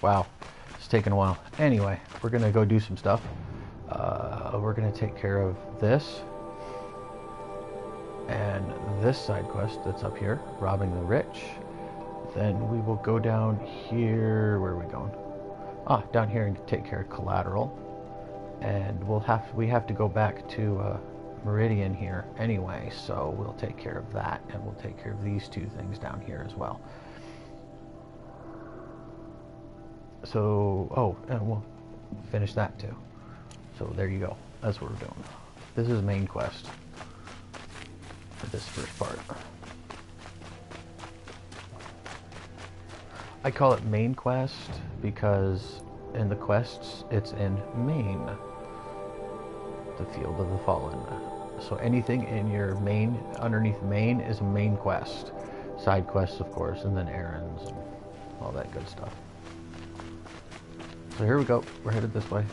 Wow, it's taking a while. Anyway, we're gonna go do some stuff. We're gonna take care of this and this side quest that's up here, robbing the rich. Then we will go down here. Where are we going? Ah, down here and take care of collateral. And we have to go back to Meridian here anyway, so we'll take care of that, and we'll take care of these two things down here as well. So, oh, and we'll finish that too. So there you go. That's what we're doing. This is main quest for this first part. I call it main quest because in the quests it's in Maine, the Field of the Fallen. So anything in your main, underneath main, is a main quest. Side quests, of course, and then errands and all that good stuff. So here we go. We're headed this way.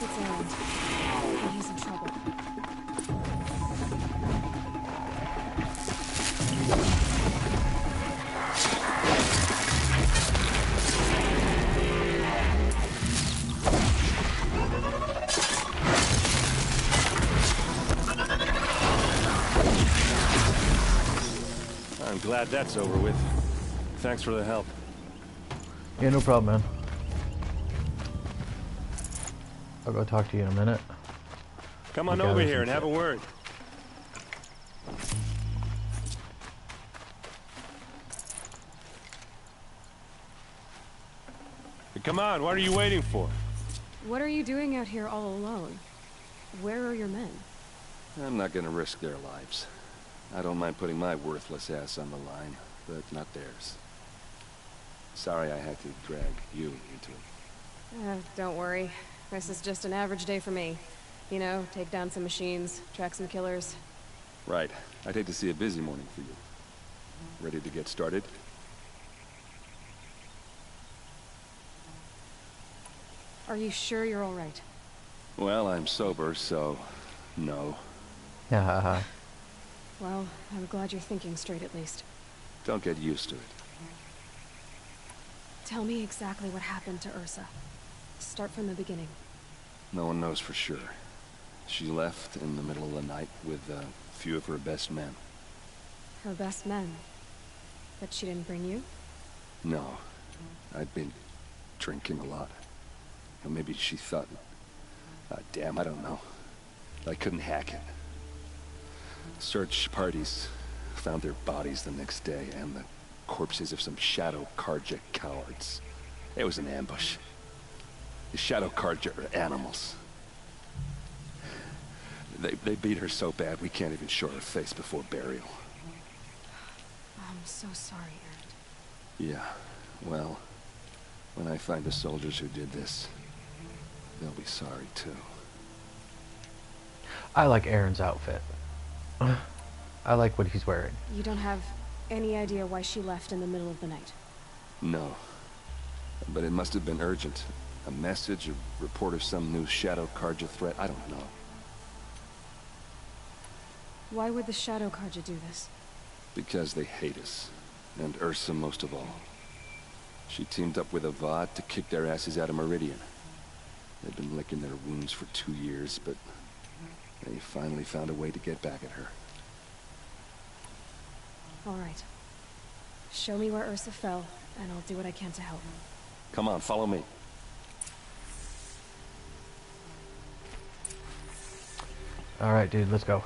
It's Aaron. And he's in trouble. I'm glad that's over with. Thanks for the help. Yeah, no problem, man. I'll go talk to you in a minute. Come on over here and have a word. Come on, what are you waiting for? What are you doing out here all alone? Where are your men? I'm not gonna risk their lives. I don't mind putting my worthless ass on the line, but not theirs. Sorry I had to drag you into it. Don't worry. This is just an average day for me. You know, take down some machines, track some killers. Right. I'd hate to see a busy morning for you. Ready to get started? Are you sure you're all right? Well, I'm sober, so... no. Yeah. Well, I'm glad you're thinking straight at least. Don't get used to it. Tell me exactly what happened to Ursa. Start from the beginning. No one knows for sure. She left in the middle of the night with a few of her best men. Her best men? But she didn't bring you? No. I'd been drinking a lot. Or maybe she thought... damn, I don't know. I couldn't hack it. Search parties found their bodies the next day, and the corpses of some Shadow Karja cowards. It was an ambush. The Shadow Karja are animals. They beat her so bad we can't even show her face before burial. I'm so sorry, Aaron. Yeah, well, when I find the soldiers who did this, they'll be sorry too. I like Aaron's outfit. I like what he's wearing. You don't have any idea why she left in the middle of the night? No. But it must have been urgent. A message, a report of some new Shadow Karja threat, I don't know. Why would the Shadow Karja do this? Because they hate us. And Ursa most of all. She teamed up with Avad to kick their asses out of Meridian. They've been licking their wounds for 2 years, but they finally found a way to get back at her. All right. Show me where Ursa fell, and I'll do what I can to help. Come on, follow me. All right, dude, let's go.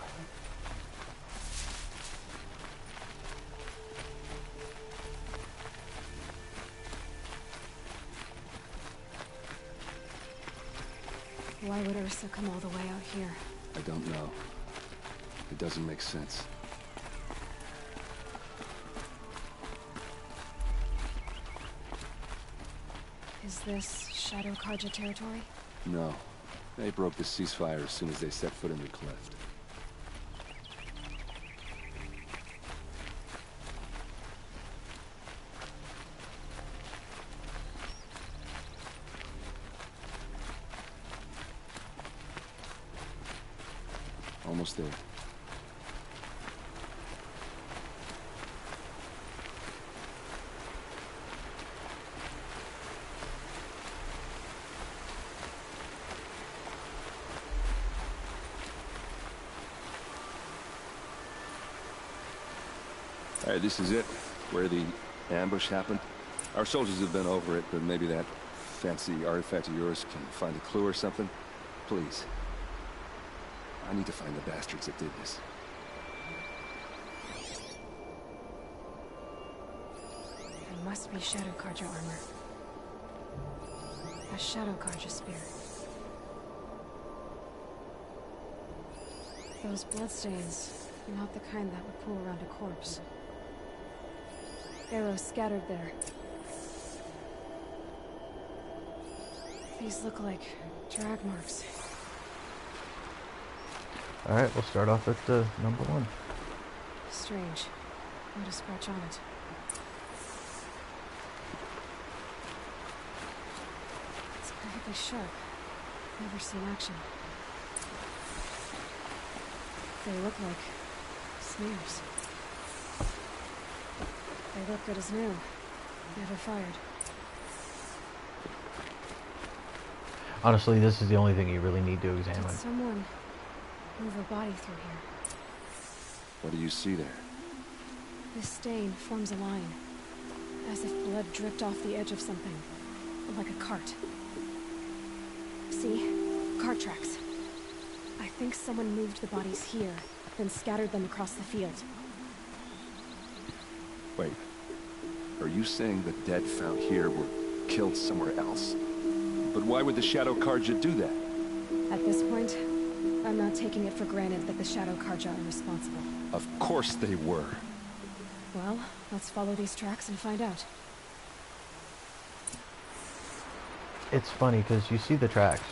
Why would Ursa come all the way out here? I don't know. It doesn't make sense. Is this Shadow Karja territory? No. They broke the ceasefire as soon as they set foot in the cleft. almost there. All right, this is it, where the ambush happened. Our soldiers have been over it, but maybe that fancy artifact of yours can find a clue or something. Please. I need to find the bastards that did this. It must be Shadow Carja armor. A Shadow Carja spear. Those bloodstains, not the kind that would pool around a corpse. Arrows scattered there. These look like drag marks. Alright, we'll start off with the number 1. Strange. Not a scratch on it. It's perfectly sharp. Never seen action. They look like smears. They look good as new. Never fired. Honestly, this is the only thing you really need to Did examine. someone move a body through here? What do you see there? This stain forms a line, as if blood dripped off the edge of something, like a cart. See? Cart tracks. I think someone moved the bodies here, then scattered them across the field. Wait. Are you saying the dead found here were killed somewhere else? But why would the Shadow Carja do that? At this point, I'm not taking it for granted that the Shadow Carja are responsible. Of course they were. Well, let's follow these tracks and find out. It's funny because you see the tracks.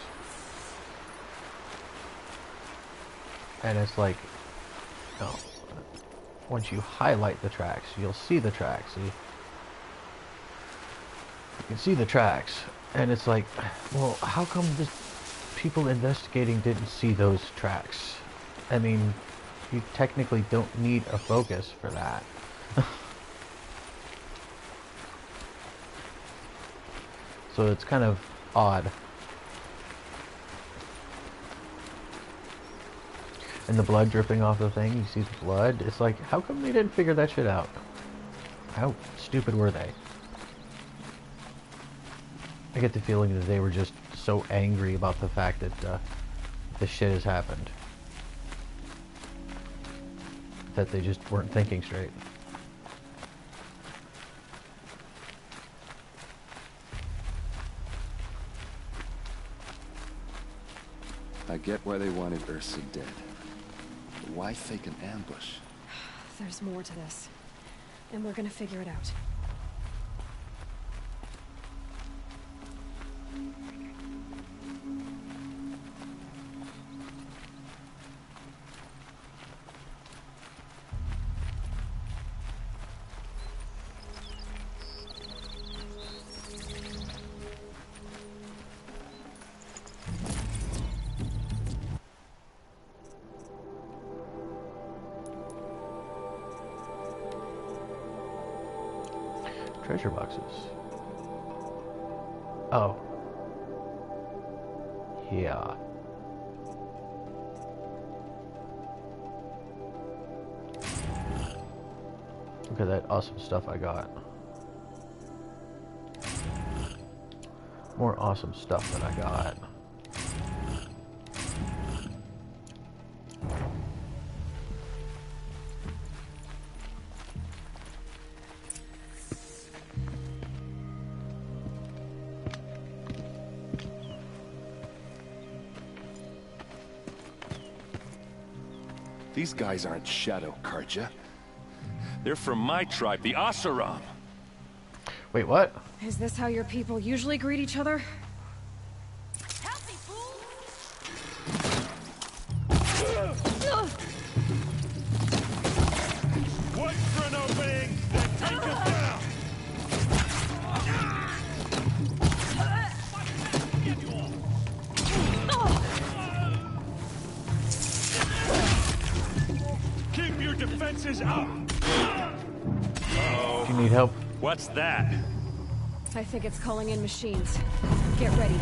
And it's like, oh, once you highlight the tracks, you'll see the tracks. You can see the tracks. And it's like, well, how come the people investigating didn't see those tracks? I mean, you technically don't need a focus for that. So it's kind of odd. And the blood dripping off the thing, you see the blood. It's like, how come they didn't figure that shit out? How stupid were they? I get the feeling that they were just so angry about the fact that this shit has happened. That they just weren't thinking straight. I get why they wanted Ursa dead. But why fake an ambush? There's more to this, and we're gonna figure it out. Treasure boxes. Oh. Yeah. Look at that awesome stuff I got. More awesome stuff that I got. These guys aren't Shadow Carja. They're from my tribe, the Asaram. Wait, what? Is this how your people usually greet each other? Wait for an opening, then take us down! defenses up! Do you need help? What's that? I think it's calling in machines. Get ready.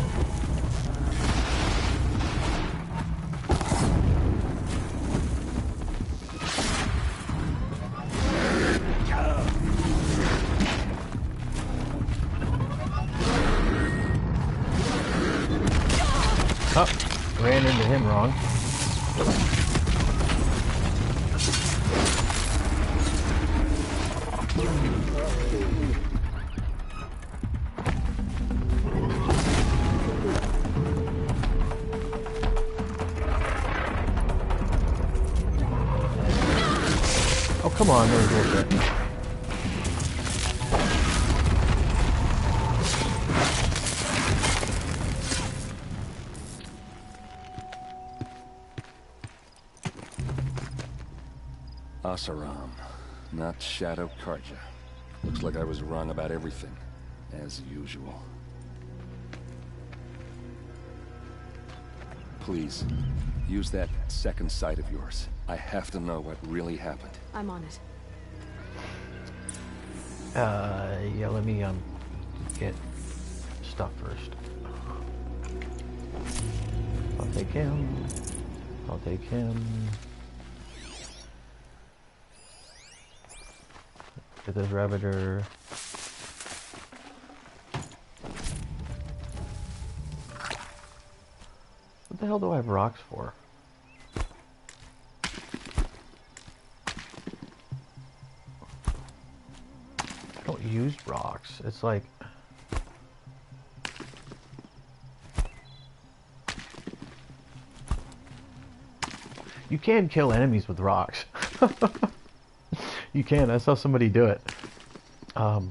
Oh, ran into him wrong. Oh, come on, there's bullshit. Asaram, not Shadow Karja. Looks like I was wrong about everything, as usual. Please, use that second sight of yours. I have to know what really happened. I'm on it. Yeah, let me, get stuff first. I'll take him. I'll take him. Get this Ravager. What the hell do I have rocks for? I don't use rocks. It's like... You can kill enemies with rocks. You can. I saw somebody do it. God,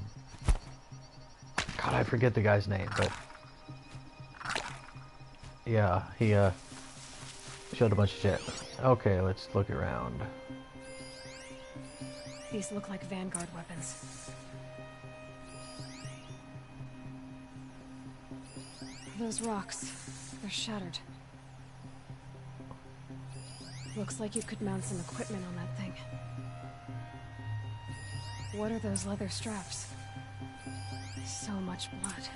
I forget the guy's name, but... Yeah, he, showed a bunch of shit. Okay, let's look around. These look like Vanguard weapons. Those rocks, they're shattered. Looks like you could mount some equipment on that thing. What are those leather straps? So much blood.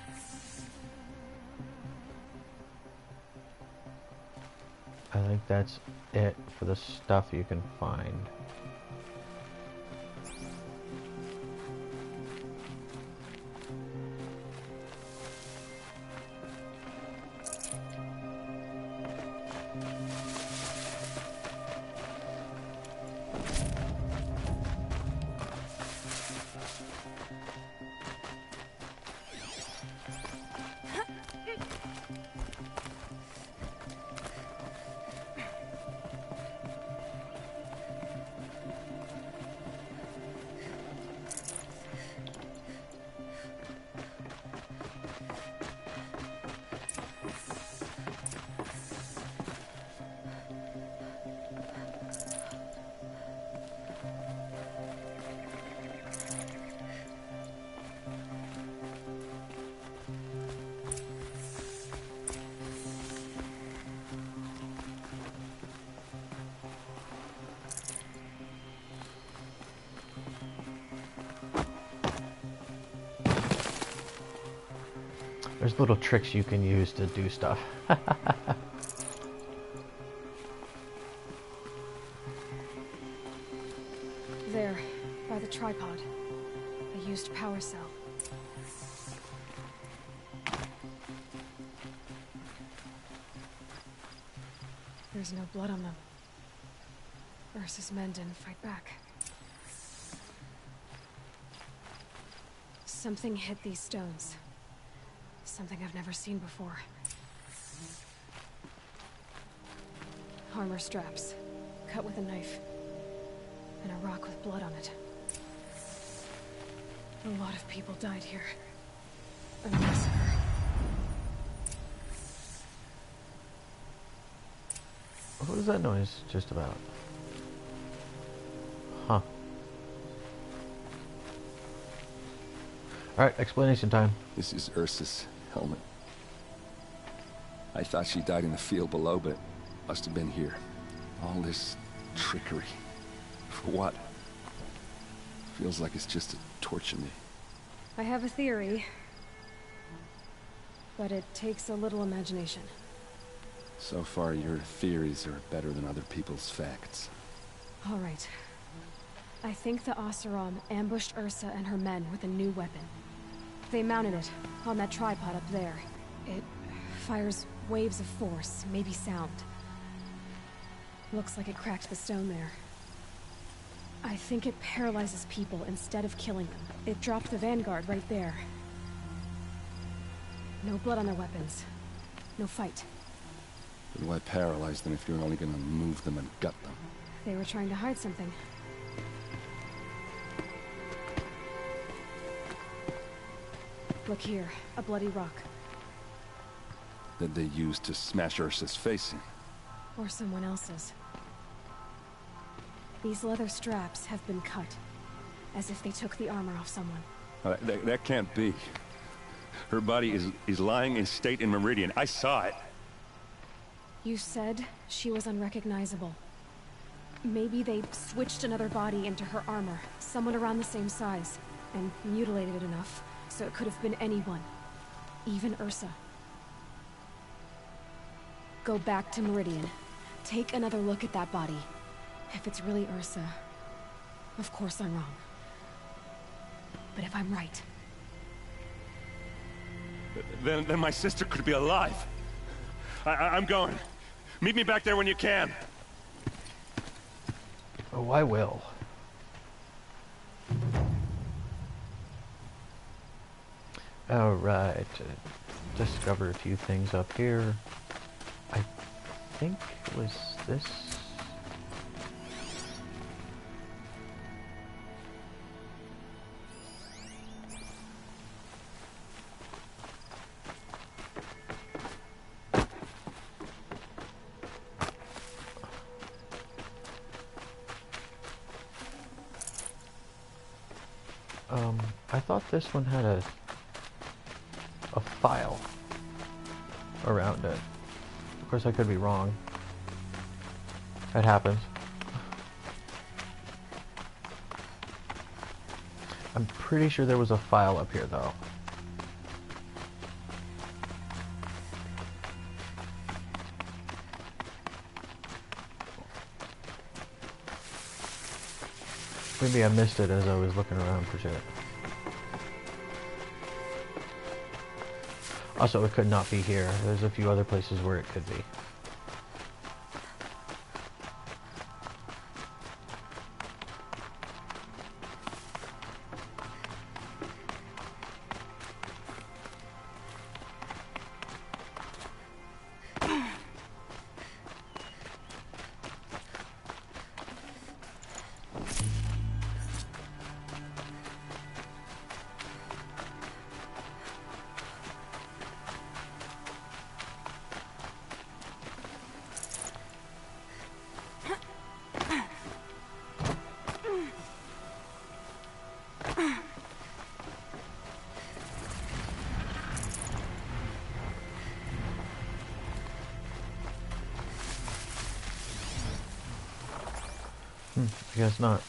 I think that's it for the stuff you can find. There's little tricks you can use to do stuff. There, by the tripod. A used power cell. There's no blood on them. Ursa's men didn't fight back. Something hit these stones. Something I've never seen before. Armor straps, cut with a knife, and a rock with blood on it. A lot of people died here. A massacre. What is that noise just about? Huh. Alright, explanation time. This is Ursa's helmet. I thought she died in the field below, but it must have been here. All this trickery. For What? Feels like it's just to torture me. I have a theory, but it takes a little imagination. So far, your theories are better than other people's facts. All right. I think the Oseram ambushed Ursa and her men with a new weapon. They mounted it on that tripod up there. It fires waves of force, maybe sound. Looks like it cracked the stone there. I think it paralyzes people instead of killing them. It dropped the vanguard right there. No blood on their weapons. No fight. Then why paralyze them if you're only gonna move them and gut them? They were trying to hide something. Look here, a bloody rock. That they used to smash Ursa's face in. Or someone else's. These leather straps have been cut, as if they took the armor off someone. That can't be. Her body is lying in state in Meridian. I saw it. You said she was unrecognizable. Maybe they switched another body into her armor, someone around the same size, and mutilated it enough, so it could have been anyone. Even Ursa. Go back to Meridian. Take another look at that body. If it's really Ursa, of course I'm wrong. But if I'm right... Then my sister could be alive. I'm going. Meet me back there when you can. Oh, I will. Alright. Discover a few things up here. I think it was this. I thought this one had a file around it. Of course, I could be wrong. That happens. I'm pretty sure there was a file up here, though. Maybe I missed it as I was looking around for shit. Also, it could not be here. There's a few other places where it could be. I guess not.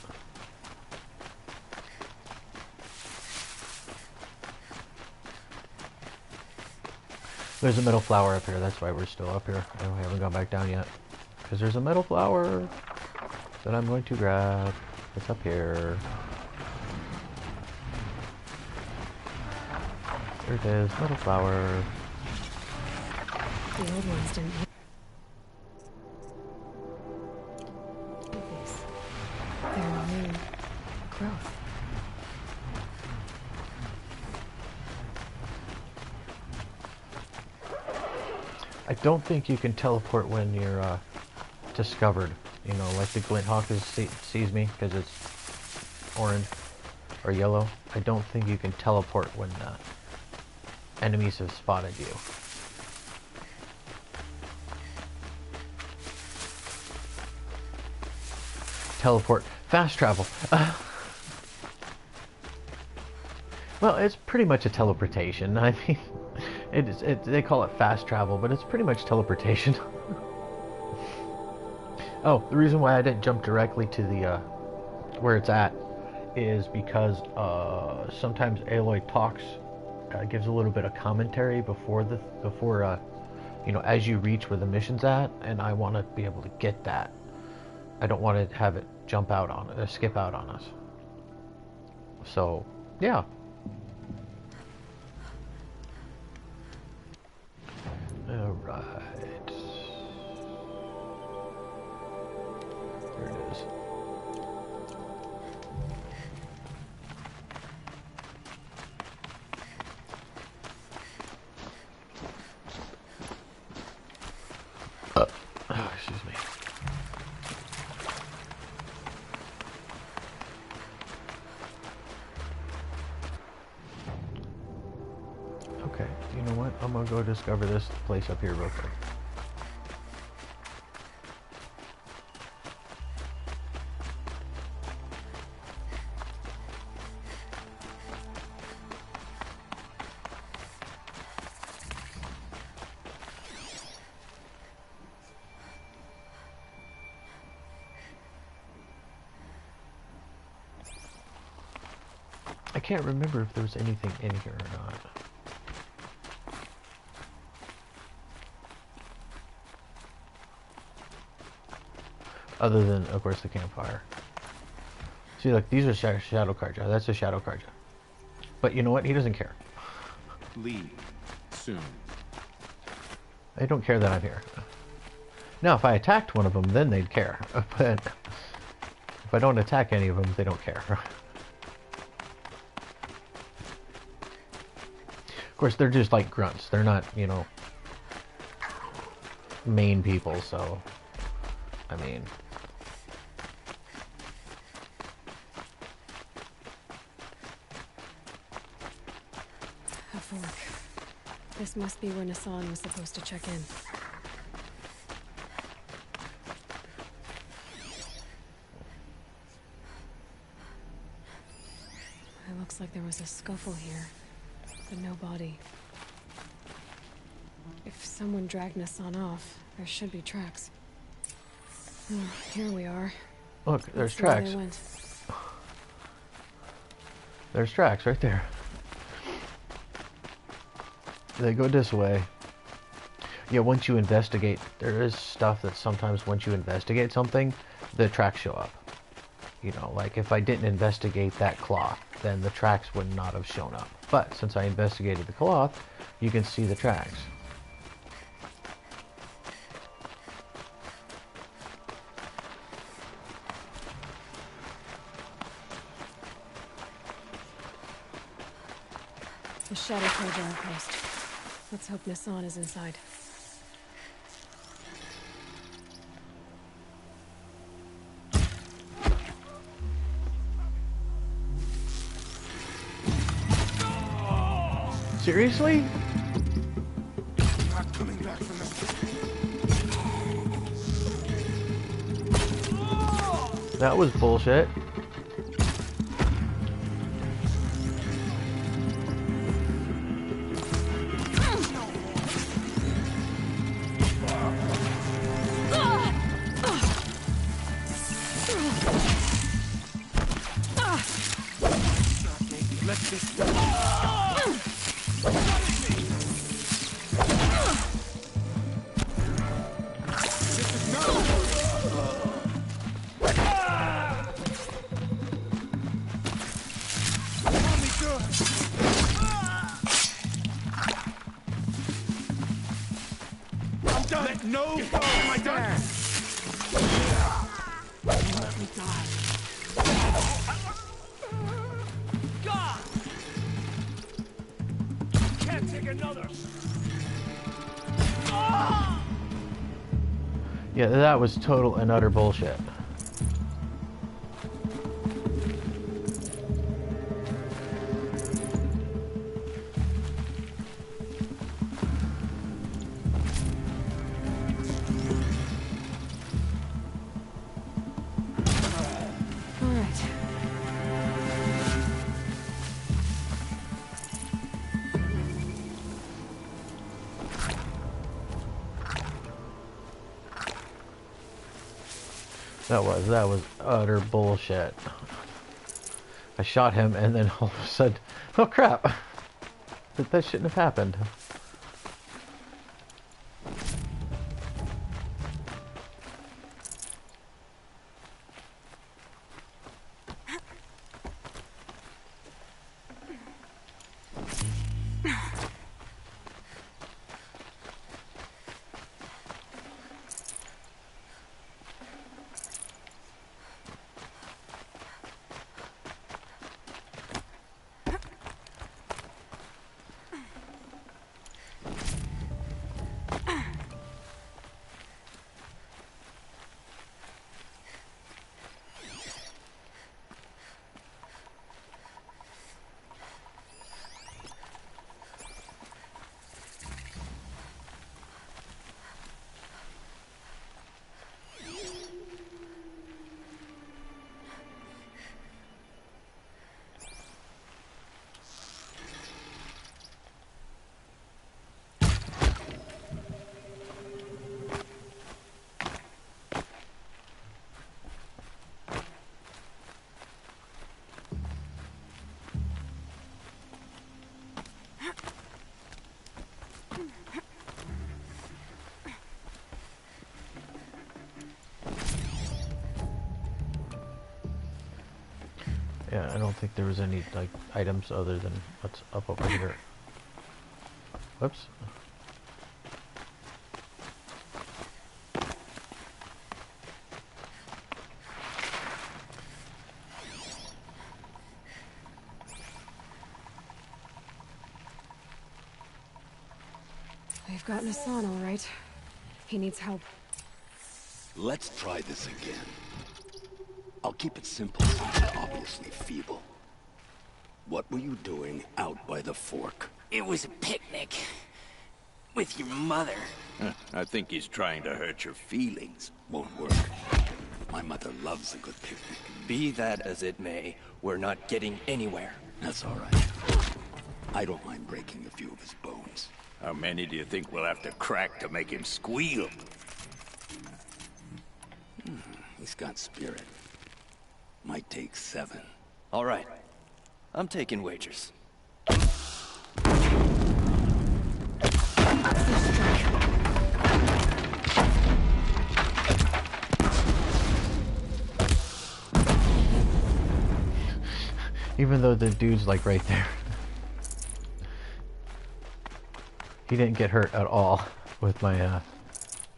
There's a metal flower up here, that's why we're still up here. And we haven't gone back down yet. Because there's a metal flower that I'm going to grab. It's up here. There it is, metal flower. The old ones didn't... They're new growth. I don't think you can teleport when you're discovered. You know, like the glint hawk sees me because it's orange or yellow. I don't think you can teleport when enemies have spotted you. Teleport. Fast travel. Well, it's pretty much a teleportation. I mean, they call it fast travel, but it's pretty much teleportation. Oh, the reason why I didn't jump directly to the where it's at is because sometimes Aloy talks, gives a little bit of commentary before you know, as you reach where the mission's at, and I want to be able to get that. I don't want to have it jump out on it, skip out on us. So, yeah. Alright. There it is. Oh, excuse me. Okay, you know what? I'm gonna go discover this place up here real quick. I can't remember if there was anything in here or not. Other than, of course, the campfire. See, look, these are Shadow Karja. That's a Shadow Karja. But you know what? He doesn't care. Leave soon. They don't care that I'm here. Now, if I attacked one of them, then they'd care. But if I don't attack any of them, they don't care. Of course, they're just like grunts. They're not, you know, main people, so, I mean... A fork. This must be where Nassan was supposed to check in. It looks like there was a scuffle here, but no body. If someone dragged Nassan off, there should be tracks. Oh, here we are. Look, there's Let's see where tracks. they went. There's tracks right there. They go this way. Yeah, once you investigate, there is stuff that sometimes once you investigate something, the tracks show up. You know, like if I didn't investigate that cloth, then the tracks would not have shown up. But since I investigated the cloth, you can see the tracks. The Shadow Karja outpost. Let's hope Nassan is inside. Seriously? Not coming back from that. That was bullshit. No, my dad. Let me die. God! Can't take another. Yeah, that was total and utter bullshit. That was utter bullshit. I shot him and then all of a sudden, oh crap! That shouldn't have happened. Yeah, I don't think there was any like items other than what's up over here. Whoops. They've gotten Hassan, all right. He needs help. Let's try this again. I'll keep it simple since you're obviously feeble. What were you doing out by the fork? It was a picnic. With your mother. I think he's trying to hurt your feelings. Won't work. My mother loves a good picnic. Be that as it may, we're not getting anywhere. That's all right. I don't mind breaking a few of his bones. How many do you think we'll have to crack to make him squeal? He's got spirit. Might take 7. All right. I'm taking wagers. Even though the dude's like right there. He didn't get hurt at all with my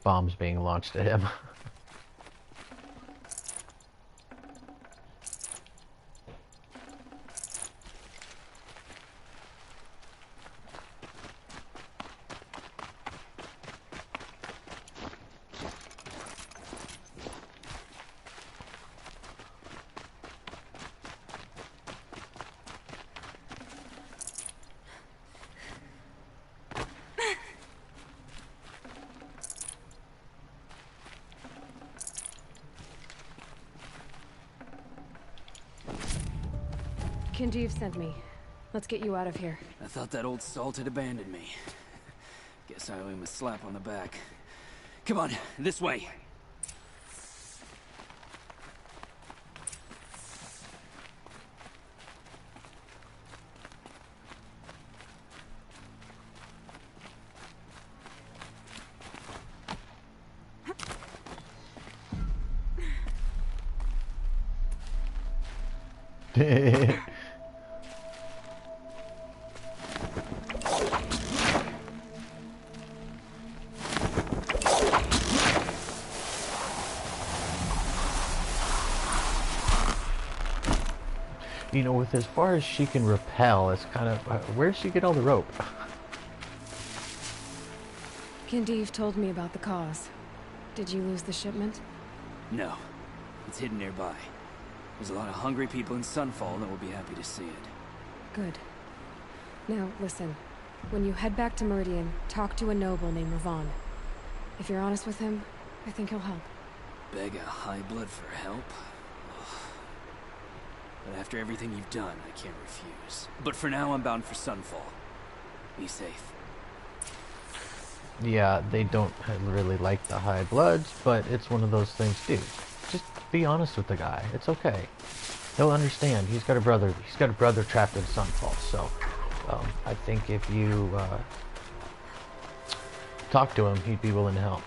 bombs being launched at him. Kinjeev sent me. Let's get you out of here. I thought that old salt had abandoned me. Guess I owe him a slap on the back. Come on, this way. You know, with as far as she can rappel, it's kind of... where does she get all the rope? Kinjeev told me about the cause. Did you lose the shipment? No. It's hidden nearby. There's a lot of hungry people in Sunfall that will be happy to see it. Good. Now, listen. When you head back to Meridian, talk to a noble named Ravon. If you're honest with him, I think he'll help. Beg a high blood for help? But after everything you've done, I can't refuse. But for now, I'm bound for Sunfall. Be safe. Yeah, they don't really like the high bloods, but it's one of those things, dude. Just be honest with the guy. It's okay. He'll understand. He's got a brother. He's got a brother trapped in Sunfall. So, I think if you talk to him, he'd be willing to help.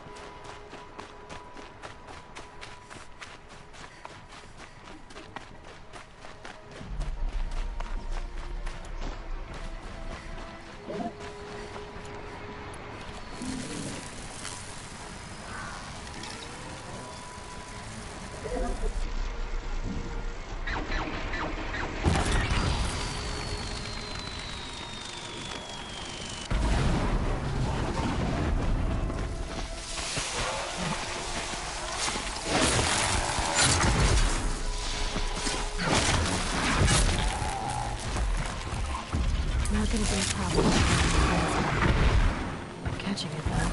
Not gonna be a problem. I'm catching it though.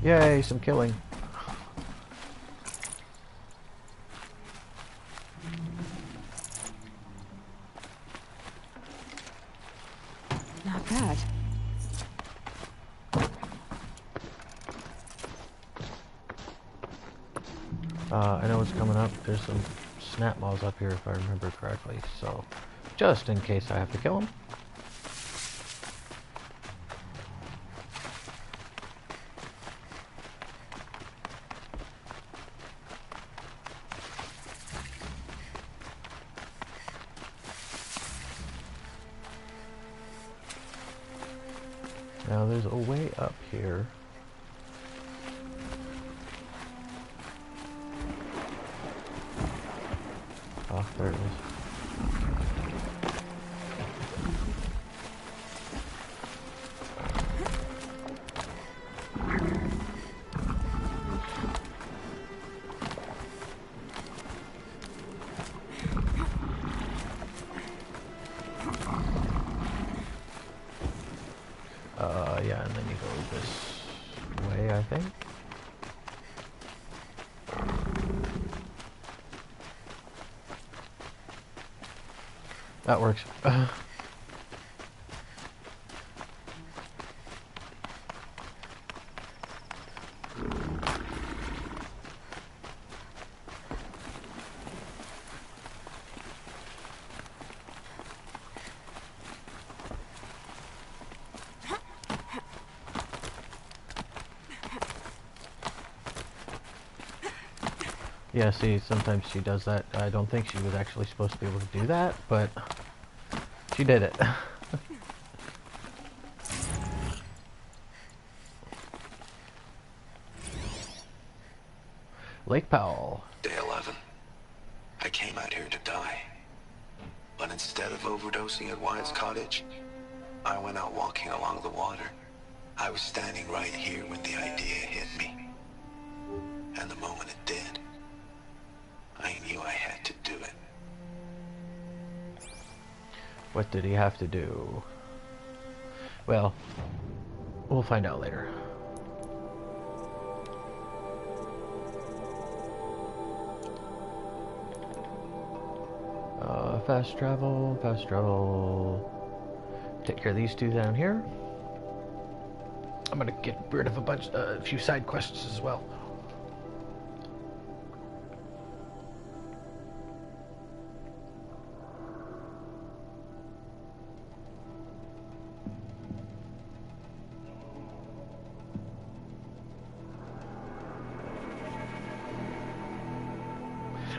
Yay, some killing. Not bad. I know what's coming up. There's some snap balls up here if I remember correctly. So, just in case I have to kill them. Now there's a way up here. Oh, there it is. Yeah, and then you go this way, I think. That works. Yeah, see, sometimes she does that. I don't think she was actually supposed to be able to do that, but she did it. Lake Powell. Day 11. I came out here to die. But instead of overdosing at Wyatt's cottage, I went out walking along the water. I was standing right here when the idea hit me. And the moment it did, I knew I had to do it. What did he have to do? Well, we'll find out later. Fast travel, fast travel. Take care of these two down here. I'm gonna get rid of a few side quests as well.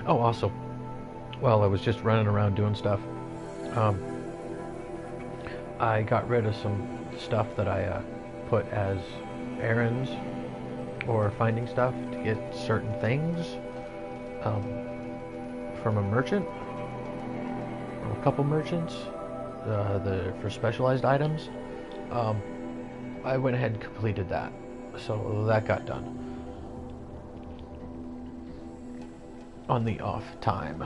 Oh, also, while I was just running around doing stuff, I got rid of some stuff that I put as errands or finding stuff to get certain things from a merchant, or a couple merchants, for specialized items. I went ahead and completed that, so that got done on the off time.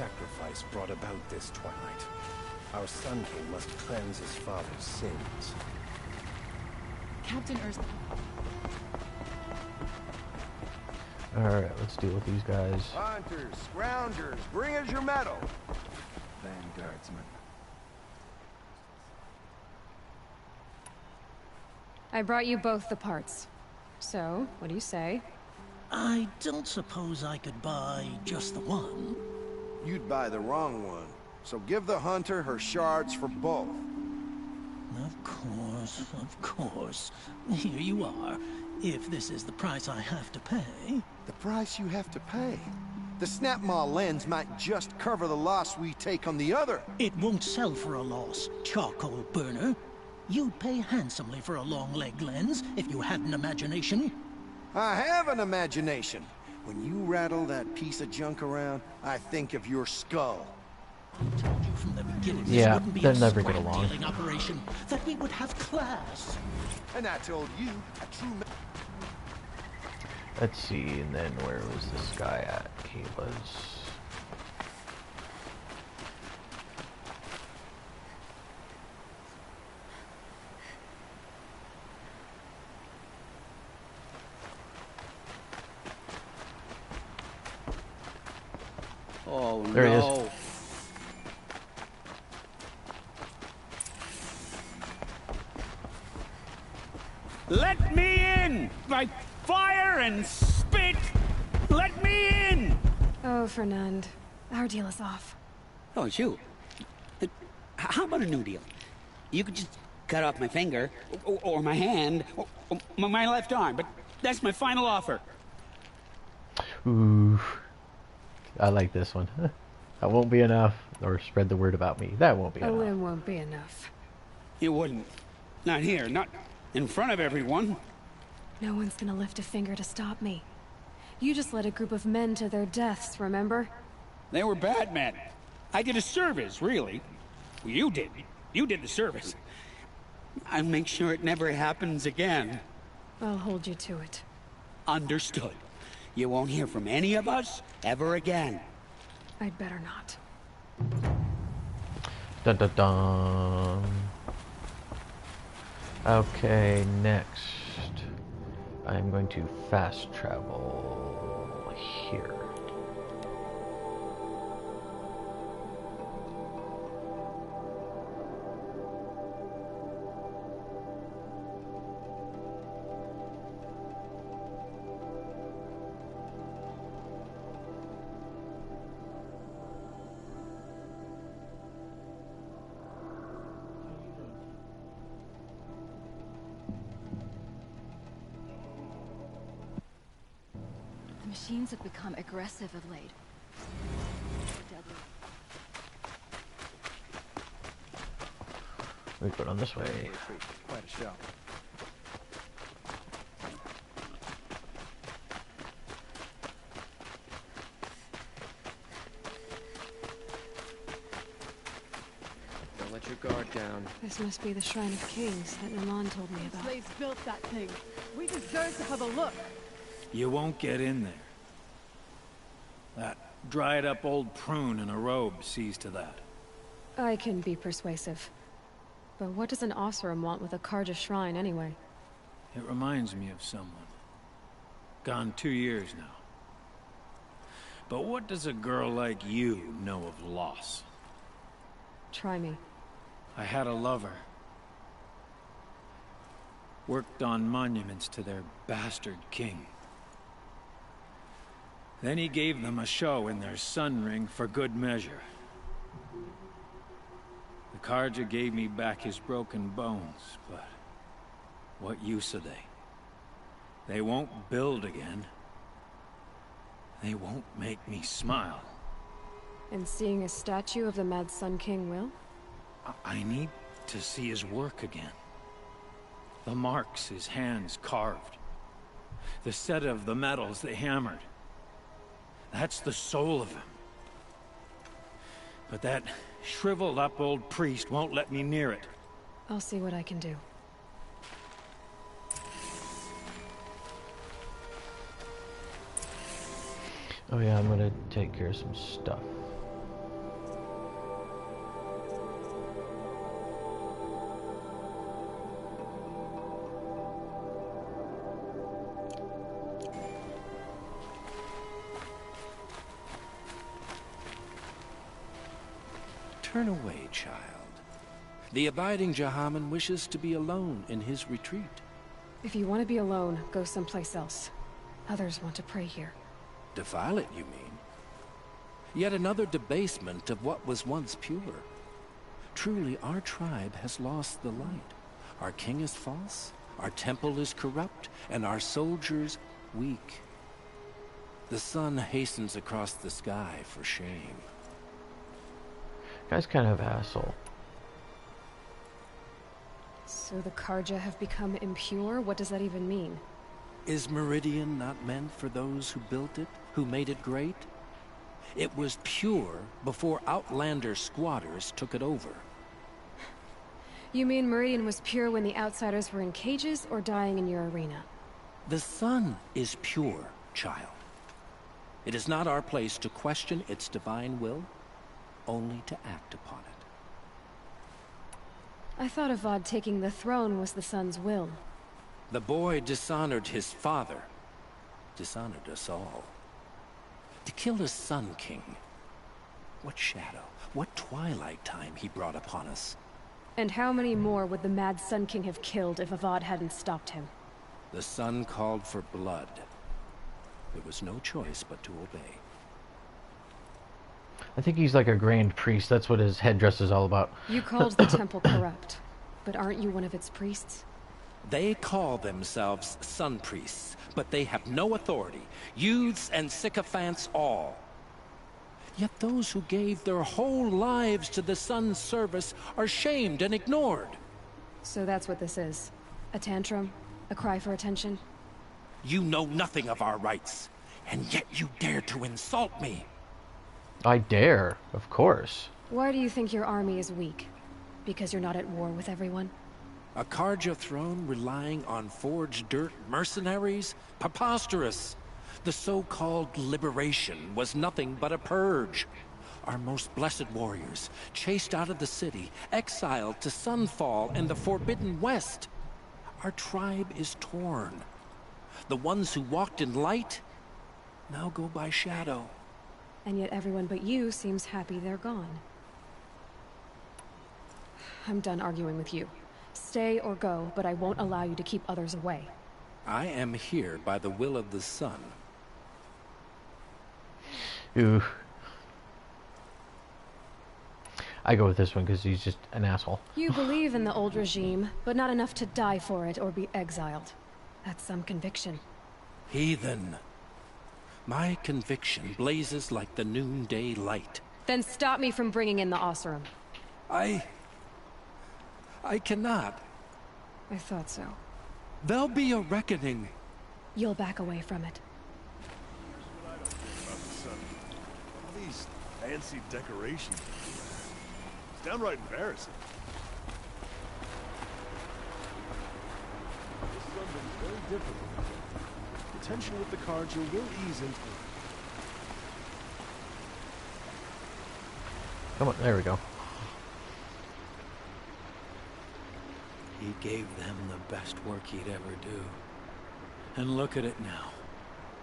sacrifice brought about this twilight. Our Sun King must cleanse his father's sins. Captain Ursa. Alright, let's deal with these guys. Hunters, scroungers, bring us your metal. Vanguardsmen. I brought you both the parts. So, what do you say? I don't suppose I could buy just the one. You'd buy the wrong one. So give the hunter her shards for both. Of course. Here you are. If this is the price I have to pay. The price you have to pay? The Snapmaw lens might just cover the loss we take on the other. It won't sell for a loss, charcoal burner. You'd pay handsomely for a long leg lens if you had an imagination. I have an imagination. When you rattle that piece of junk around, I think of your skull. I told you from the beginning this Yeah, wouldn't be they'll a never get scrap along. dealing operation, that we would have class. And I told you, a true man. Let's see, and then where was this guy at? He was... Oh, there he no. is. Let me in! By fire and spit! Let me in! Oh, Fernand. Our deal is off. Oh, it's you. How about a new deal? You could just cut off my finger, or my hand, or my left arm, but that's my final offer. Ooh. I like this one. That won't be enough. Or spread the word about me. That won't be A enough. limb won't be enough. You wouldn't. Not here, not in front of everyone. No one's gonna lift a finger to stop me. You just led a group of men to their deaths, remember? They were bad men. I did a service, really. You did. You did the service. I'll make sure it never happens again. I'll hold you to it. Understood. You won't hear from any of us ever again. I'd better not. Dun dun dun. Okay, next. I'm going to fast travel here. The machines have become aggressive of late. Deadly. We go down this way. Quite a shop. Don't let your guard down. This must be the Shrine of Kings that Naman told me about. Slaves built that thing. We deserve to have a look. You won't get in there. That dried-up old prune in a robe sees to that. I can be persuasive. But what does an Osram want with a Karja shrine, anyway? It reminds me of someone. Gone 2 years now. But what does a girl like you know of loss? Try me. I had a lover. Worked on monuments to their bastard king. Then he gave them a show in their sun ring for good measure. The Karja gave me back his broken bones, but what use are they? They won't build again. They won't make me smile. And seeing a statue of the Mad Sun King will? I need to see his work again. The marks his hands carved. The set of the metals they hammered. That's the soul of him. But that shriveled up old priest won't let me near it. I'll see what I can do. Oh yeah, I'm gonna take care of some stuff. Turn away, child. The abiding Jahaman wishes to be alone in his retreat. If you want to be alone, go someplace else. Others want to pray here. Defile it, you mean? Yet another debasement of what was once pure. Truly, our tribe has lost the light. Our king is false, our temple is corrupt, and our soldiers weak. The sun hastens across the sky for shame. Guy's kind of asshole. So the Karja have become impure? What does that even mean? Is Meridian not meant for those who built it, who made it great? It was pure before outlander squatters took it over. You mean Meridian was pure when the outsiders were in cages or dying in your arena? The sun is pure, child. It is not our place to question its divine will, only to act upon it. I thought Avad taking the throne was the sun's will. The boy dishonored his father, dishonored us all. To kill a Sun King. What shadow, what twilight time he brought upon us. And how many more would the mad Sun King have killed if Avad hadn't stopped him? The sun called for blood. There was no choice but to obey. I think he's like a grand priest. That's what his headdress is all about. You called the temple corrupt, but aren't you one of its priests? They call themselves sun priests, but they have no authority. Youths and sycophants all. Yet those who gave their whole lives to the sun's service are shamed and ignored. So that's what this is. A tantrum? A cry for attention? You know nothing of our rights, and yet you dare to insult me. I dare, of course. Why do you think your army is weak? Because you're not at war with everyone? A Karja throne relying on forged dirt mercenaries? Preposterous! The so-called liberation was nothing but a purge. Our most blessed warriors, chased out of the city, exiled to Sunfall and the Forbidden West. Our tribe is torn. The ones who walked in light now go by shadow. And yet everyone but you seems happy they're gone. I'm done arguing with you. Stay or go, but I won't allow you to keep others away. I am here by the will of the sun. Ooh. I go with this one because he's just an asshole. You believe in the old regime, but not enough to die for it or be exiled. That's some conviction. Heathen. My conviction blazes like the noonday light. Then stop me from bringing in the Oseram. I cannot. I thought so. There'll be a reckoning. You'll back away from it. All these fancy decorations. It's downright embarrassing. This London's very different. The tension with the Karja will ease in time. Come on, there we go. He gave them the best work he'd ever do. And look at it now.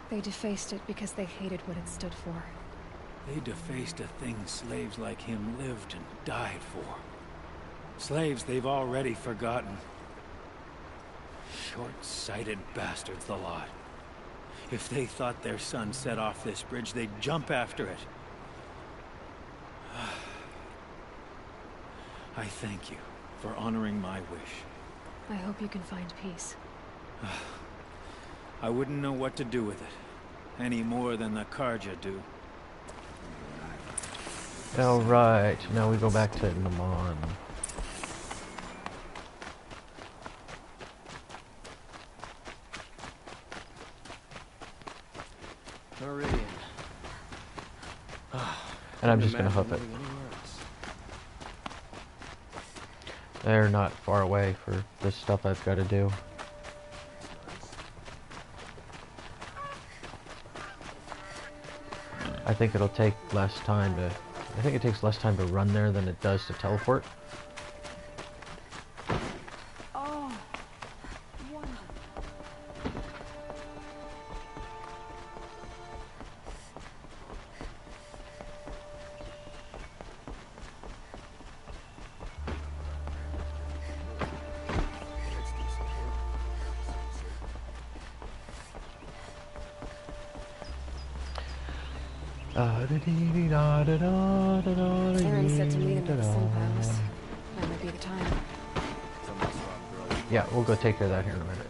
They defaced it because they hated what it stood for. They defaced a thing slaves like him lived and died for. Slaves they've already forgotten. Short-sighted bastards, the lot. If they thought their son set off this bridge, they'd jump after it. I thank you for honoring my wish. I hope you can find peace. I wouldn't know what to do with it, any more than the Karja do. Alright, now we go back to Naman. Horrizon. And I'm just gonna hoof it. They're not far away for the stuff I've got to do. I think it'll take less time to... I think it takes less time to run there than it does to teleport. Oh, wonderful. Aaron said to meet him at the sun palace. That might be the time. Yeah, we'll go take care of that here in a minute.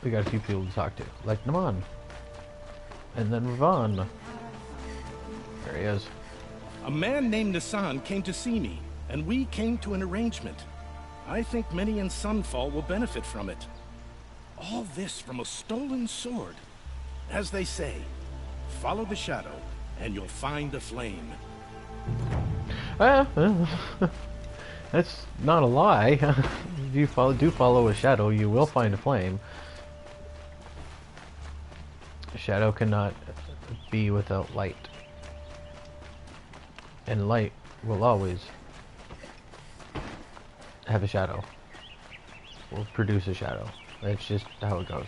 We got a few people to talk to, like Naman. And then Ravon. There he is. A man named Nassan came to see me, and we came to an arrangement. I think many in Sunfall will benefit from it. All this from a stolen sword. As they say, follow the shadow, and you'll find the flame. That's not a lie. If you follow a shadow, you will find a flame. A shadow cannot be without light. And light will always have a shadow. Will produce a shadow. That's just how it goes.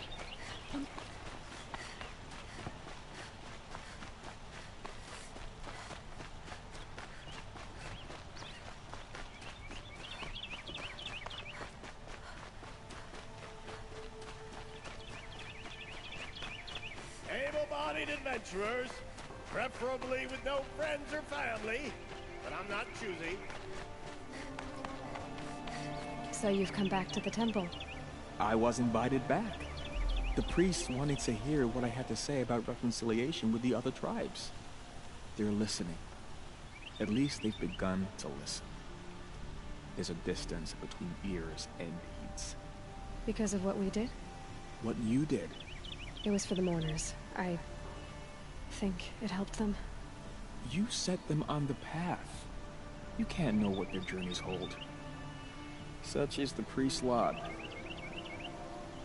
Able-bodied adventurers, preferably with no friends or family, but I'm not choosy. So you've come back to the temple. I was invited back. The priests wanted to hear what I had to say about reconciliation with the other tribes. They're listening. At least they've begun to listen. There's a distance between ears and deeds. Because of what we did? What you did. It was for the mourners. I think it helped them. You set them on the path. You can't know what their journeys hold. Such is the priest's lot.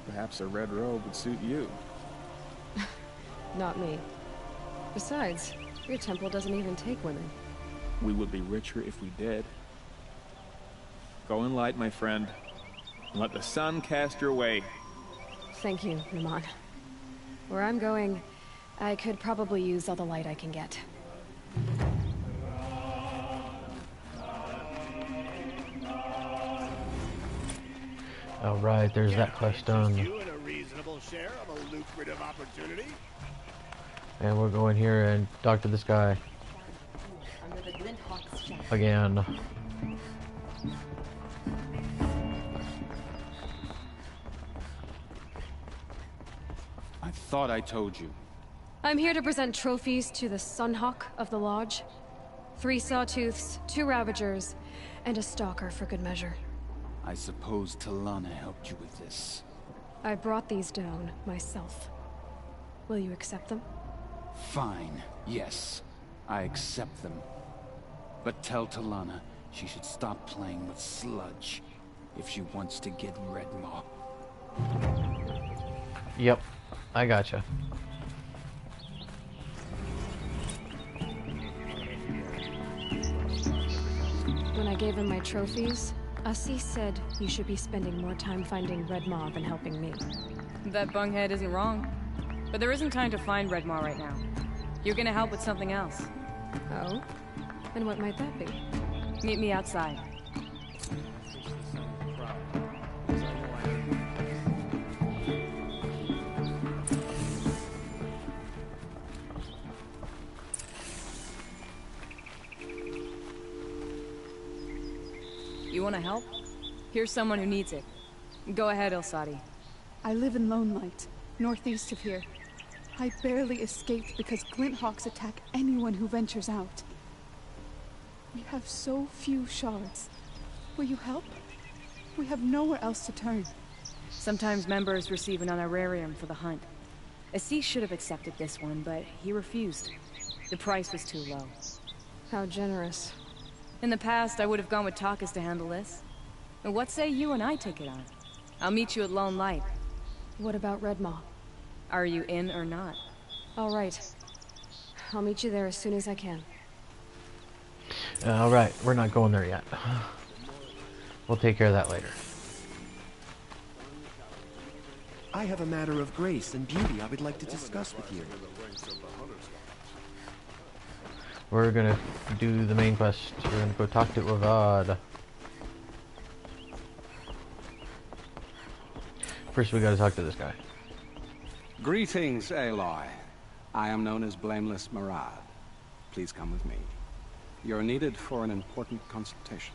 Perhaps a red robe would suit you. Not me. Besides, your temple doesn't even take women. We would be richer if we did. Go in light, my friend. And let the sun cast your way. Thank you, Naman. Where I'm going, I could probably use all the light I can get. Alright, there's that quest done. You in a reasonable share of a lucrative opportunity. And we'll go in here and talk to this guy. Again. I thought I told you. I'm here to present trophies to the Sunhawk of the Lodge. 3 Sawtooths, 2 Ravagers, and a Stalker for good measure. I suppose Talana helped you with this. I brought these down myself. Will you accept them? Fine, yes. I accept them. But tell Talana she should stop playing with sludge if she wants to get Redmaw. Yep, I gotcha. When I gave him my trophies, Ussie said you should be spending more time finding Redmaw than helping me. That bunghead isn't wrong. But there isn't time to find Redmaw right now. You're gonna help with something else. Oh? And what might that be? Meet me outside. You wanna help? Here's someone who needs it. Go ahead, Ilsadi. I live in Lone Light, northeast of here. I barely escaped because Glinthawks attack anyone who ventures out. We have so few shards. Will you help? We have nowhere else to turn. Sometimes members receive an honorarium for the hunt. Assis should have accepted this one, but he refused. The price was too low. How generous. In the past, I would have gone with Takas to handle this. But what say you and I take it on? I'll meet you at Lone Light. What about Redmaw? Are you in or not? All right. I'll meet you there as soon as I can. Alright, we're not going there yet. We'll take care of that later. I have a matter of grace and beauty I would like to discuss with you. We're gonna do the main quest. We're gonna go talk to Avad. First we gotta talk to this guy. Greetings, Aloy. I am known as Blameless Marad. Please come with me. You're needed for an important consultation.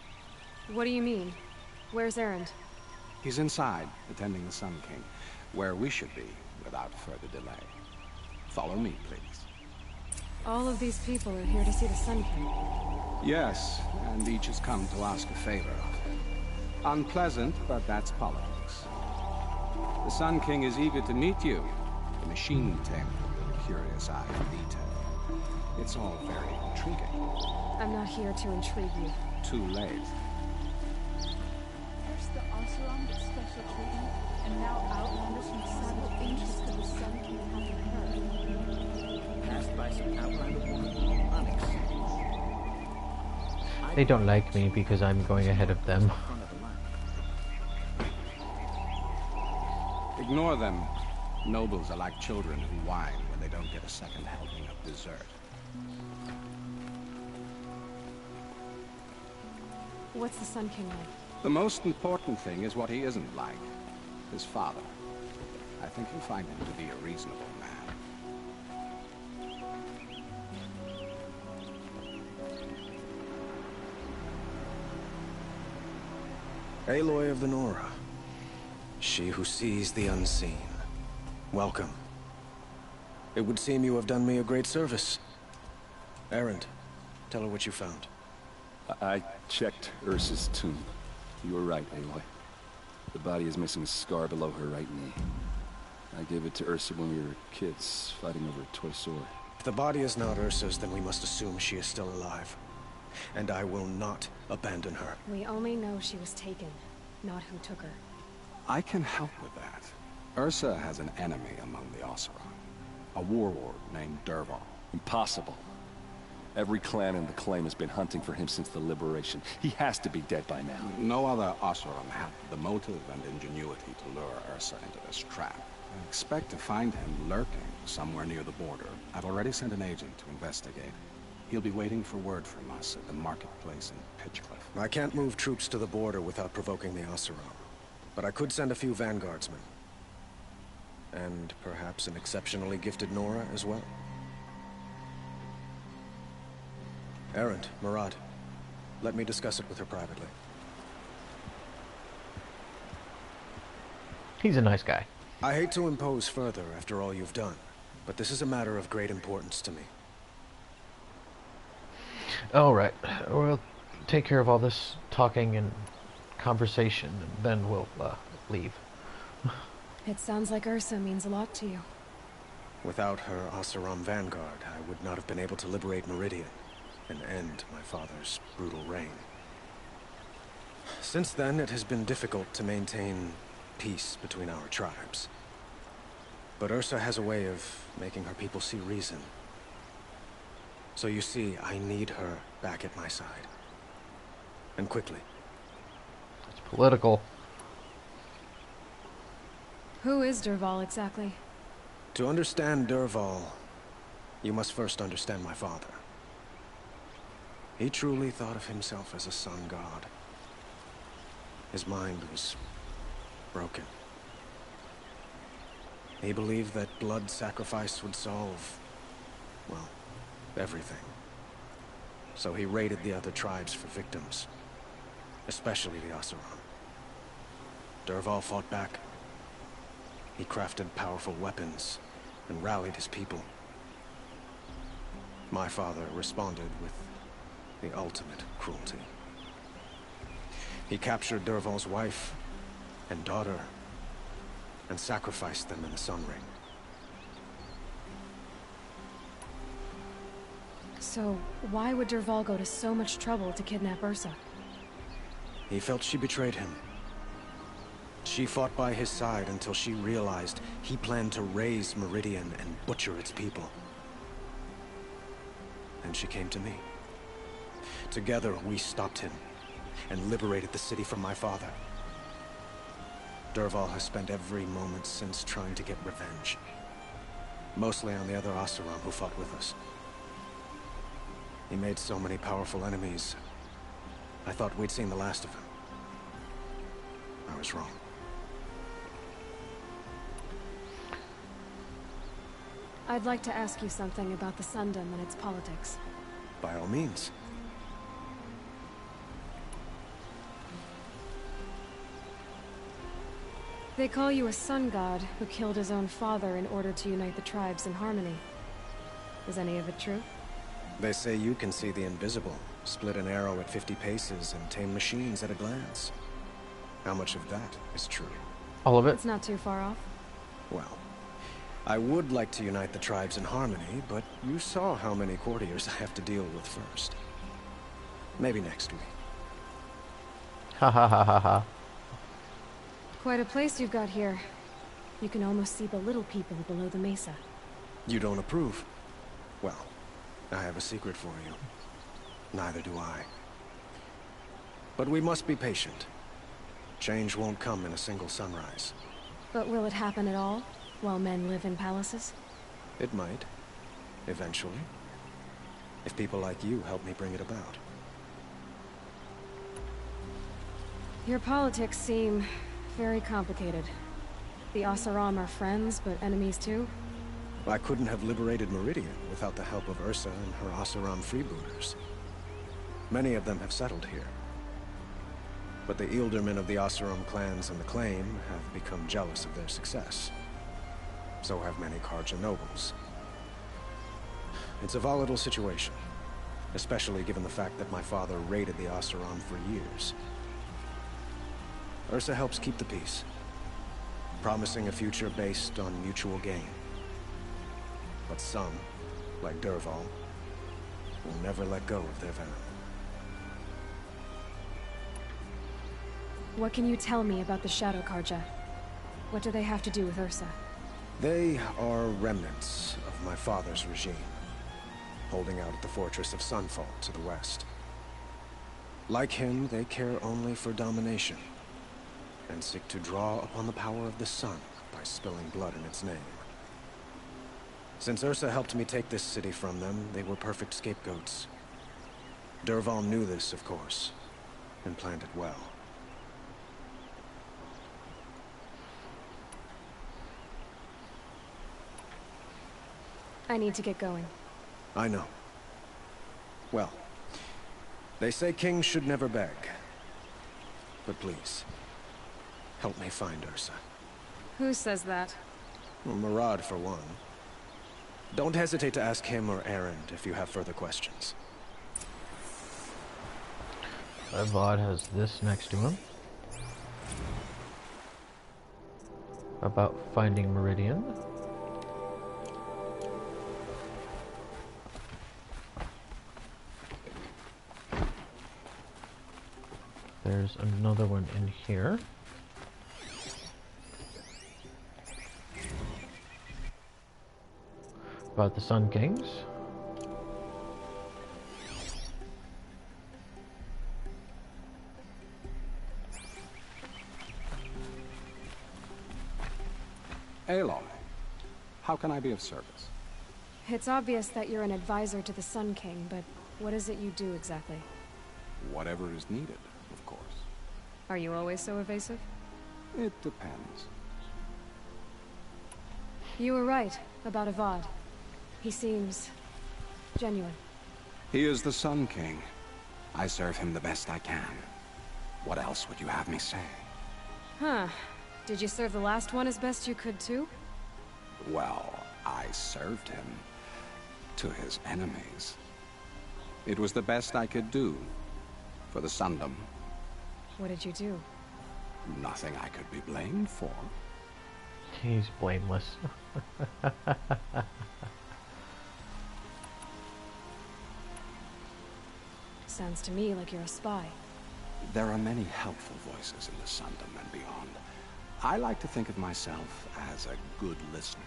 What do you mean? Where's Erend? He's inside, attending the Sun King, where we should be without further delay. Follow me, please. All of these people are here to see the Sun King. Yes, and each has come to ask a favor of him. Unpleasant, but that's politics. The Sun King is eager to meet you, the machine tamer with a curious eye for detail. It's all very intriguing. I'm not here to intrigue you. Too late. First the Oseram gets special treatment, and now Outlanders from several ages to the Sun King haven't heard. Passed by some Outlander woman. Unacceptable. They don't like me because I'm going ahead of them. Ignore them. Nobles are like children who whine when they don't get a second helping of dessert. What's the Sun King like? The most important thing is what he isn't like. His father. I think you'll find him to be a reasonable man. Aloy of the Nora. She who sees the unseen. Welcome. It would seem you have done me a great service. Erend, tell her what you found. I checked Ursa's tomb. You were right, Aloy. The body is missing a scar below her right knee. I gave it to Ursa when we were kids, fighting over a toy sword. If the body is not Ursa's, then we must assume she is still alive. And I will not abandon her. We only know she was taken, not who took her. I can help with that. Ursa has an enemy among the Oseram. A warlord named Dervahl. Impossible. Every clan in the claim has been hunting for him since the liberation. He has to be dead by now. No other Oseram had the motive and ingenuity to lure Ursa into this trap. I expect to find him lurking somewhere near the border. I've already sent an agent to investigate. He'll be waiting for word from us at the marketplace in Pitchcliff. I can't move troops to the border without provoking the Oseram. But I could send a few vanguardsmen. And perhaps an exceptionally gifted Nora as well. Erend, Marad, let me discuss it with her privately. He's a nice guy. I hate to impose further after all you've done, but this is a matter of great importance to me. Alright, we'll take care of all this talking and conversation, and then we'll leave. It sounds like Ursa means a lot to you. Without her Oseram vanguard, I would not have been able to liberate Meridian and end my father's brutal reign. Since then, it has been difficult to maintain peace between our tribes. But Ursa has a way of making her people see reason. So you see, I need her back at my side. And quickly. It's political. Who is Dervahl exactly? To understand Dervahl, you must first understand my father. He truly thought of himself as a sun god. His mind was broken. He believed that blood sacrifice would solve, well, everything. So he raided the other tribes for victims, especially the Oseram. Dervahl fought back. He crafted powerful weapons and rallied his people. My father responded with the ultimate cruelty. He captured Dervahl's wife and daughter and sacrificed them in the Sun Ring. So, why would Dervahl go to so much trouble to kidnap Ursa? He felt she betrayed him. She fought by his side until she realized he planned to raise Meridian and butcher its people. And she came to me. Together, we stopped him and liberated the city from my father. Dervahl has spent every moment since trying to get revenge. Mostly on the other Oseram who fought with us. He made so many powerful enemies. I thought we'd seen the last of him. I was wrong. I'd like to ask you something about the Sundom and its politics. By all means. They call you a sun god who killed his own father in order to unite the tribes in harmony. Is any of it true? They say you can see the invisible, split an arrow at 50 paces, and tame machines at a glance. How much of that is true? All of it? It's not too far off. Well, I would like to unite the tribes in harmony, but you saw how many courtiers I have to deal with first. Maybe next week. Ha ha ha ha ha. Quite a place you've got here. You can almost see the little people below the mesa. You don't approve? Well, I have a secret for you. Neither do I. But we must be patient. Change won't come in a single sunrise. But will it happen at all, while men live in palaces? It might. Eventually. If people like you help me bring it about. Your politics seem very complicated. The Oseram are friends, but enemies too? I couldn't have liberated Meridian without the help of Ursa and her Oseram freebooters. Many of them have settled here. But the Ealdormen of the Oseram clans and the Claim have become jealous of their success. So have many Carja nobles. It's a volatile situation, especially given the fact that my father raided the Oseram for years. Ursa helps keep the peace, promising a future based on mutual gain. But some, like Dervahl, will never let go of their venom. What can you tell me about the Shadow Carja? What do they have to do with Ursa? They are remnants of my father's regime, holding out at the fortress of Sunfall to the west. Like him, they care only for domination, and seek to draw upon the power of the sun by spilling blood in its name. Since Ursa helped me take this city from them, they were perfect scapegoats. Dervahl knew this, of course, and planned it well. I need to get going. I know. Well, they say kings should never beg. But please, help me find Ursa. Who says that? Well, Murad, for one. Don't hesitate to ask him or Erend if you have further questions. Avad has this next to him. About finding Meridian. There's another one in here. About the Sun Kings. Aloy, how can I be of service? It's obvious that you're an advisor to the Sun King, but what is it you do exactly? Whatever is needed, of course. Are you always so evasive? It depends. You were right about Avad. He seems genuine. He is the Sun King. I serve him the best I can. What else would you have me say? Huh. Did you serve the last one as best you could too? Well, I served him to his enemies. It was the best I could do for the Sundom. What did you do? Nothing I could be blamed for. He's blameless. Sounds to me like you're a spy. There are many helpful voices in the Sundom and beyond. I like to think of myself as a good listener.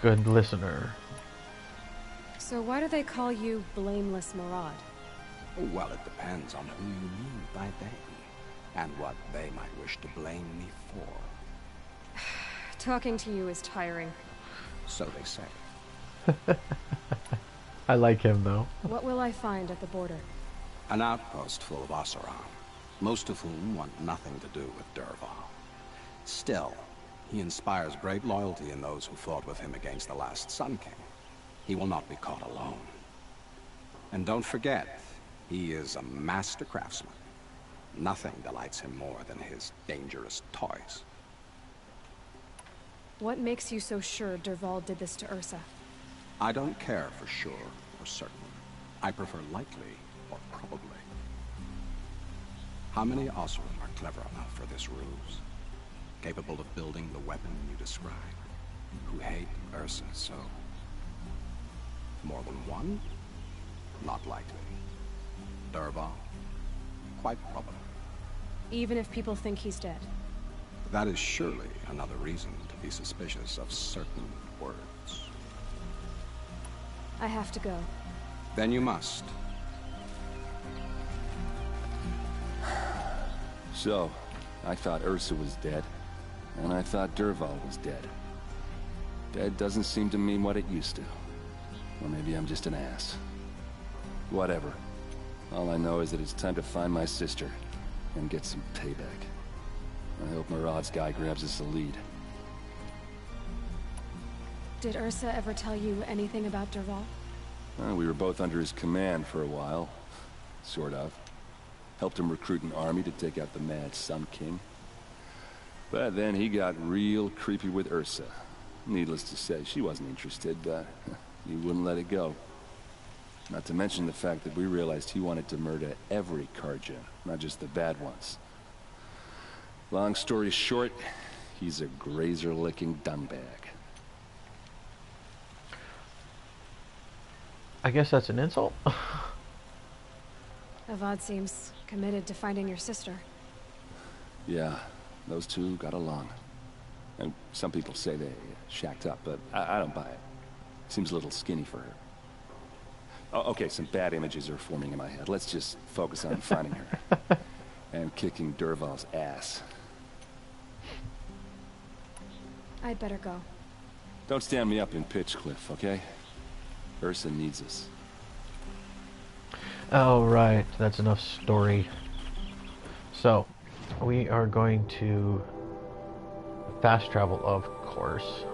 Good listener. So why do they call you Blameless Murad? Well, it depends on who you mean by they, and what they might wish to blame me for. Talking to you is tiring. So they say. I like him, though. What will I find at the border? An outpost full of Oseram, most of whom want nothing to do with Dervahl. Still, He inspires great loyalty in those who fought with him against the last Sun King. He will not be caught alone. And don't forget, he is a master craftsman. Nothing delights him more than his dangerous toys. What makes you so sure Dervahl did this to Ursa? I don't care for sure or certain. I prefer likely or probably. How many Oseram are clever enough for this ruse? Capable of building the weapon you describe? Who hate Ursa so? More than one? Not likely. Dervahl? Quite probable. Even if people think he's dead? That is surely another reason to be suspicious of certain words. I have to go. Then you must. So, I thought Ursa was dead, and I thought Dervahl was dead. Dead doesn't seem to mean what it used to. Or maybe I'm just an ass. Whatever. All I know is that it's time to find my sister and get some payback. I hope Murad's guy grabs us a lead. Did Ursa ever tell you anything about Dervahl? Well, we were both under his command for a while. Sort of. Helped him recruit an army to take out the mad Sun King. But then he got real creepy with Ursa. Needless to say, she wasn't interested, but he wouldn't let it go. Not to mention the fact that we realized he wanted to murder every Karja, not just the bad ones. Long story short, he's a grazer-licking dungbag. I guess that's an insult. Avad seems committed to finding your sister. Yeah, those two got along. And some people say they shacked up, but I don't buy it. Seems a little skinny for her. Oh, okay, some bad images are forming in my head. Let's just focus on finding her. And kicking Dervahl's ass. I'd better go. Don't stand me up in Pitchcliff, okay? Ursa needs us. Oh, right. That's enough story. So, we are going to fast travel, of course,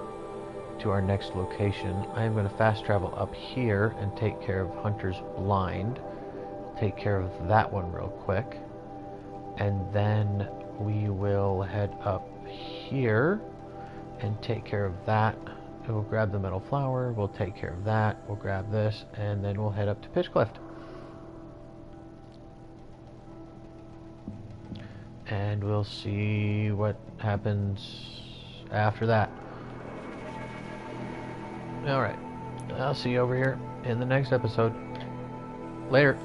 to our next location. I am going to fast travel up here and take care of Hunter's Blind. Take care of that one real quick. And then we will head up here and take care of that. We'll grab the metal flower, we'll take care of that, we'll grab this, and then we'll head up to Pitchcliff. And we'll see what happens after that. Alright, I'll see you over here in the next episode. Later.